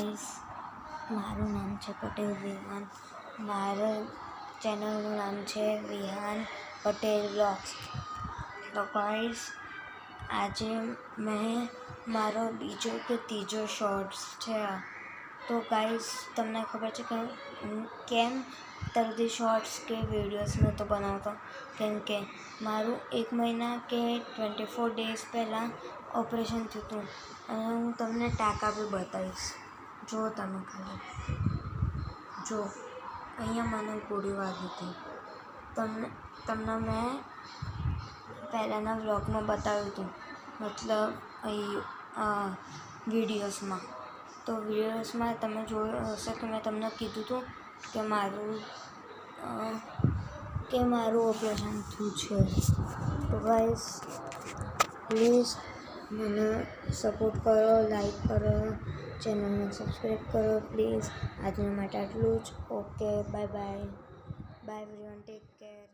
Guys, મારું નામ છે પટેલ વિહાન. મારા ચેનલનું નામ છે વિહાન પટેલ વ્લોગ્સ. તો ગાઈસ, આજે મેં મારો બીજો કે ત્રીજો શોર્ટ્સ છે. તો ગાઈસ, તમને ખબર છે કે હું કેમ તરદી શોર્ટ્સ કે વિડીયોઝ નહોતો બનાવતો? કેમ કે મારું 1 મહિના કે 24 ડેઝ પહેલાં ઓપરેશન થયું હતું અને હું તમને ટાંકા બી બતાવીશ. જો તમે ખાલી જો, અહીંયા મને ગોળી વાગી હતી. તમને મેં પહેલાંના વ્લોગમાં બતાવ્યું હતું, મતલબ અહીં વિડીયોઝમાં. તો વિડીયોઝમાં તમે જોયું હશે કે મેં તમને કીધું હતું કે મારું ઓપરેશન થયું છે. તો ગાઈસ, પ્લીઝ મને સપોર્ટ કરો, લાઈક કરો, ચેનલને સબસ્ક્રાઈબ કરો પ્લીઝ. આજના માટે આટલું જ. Okay, bye bye. By everyone, take care.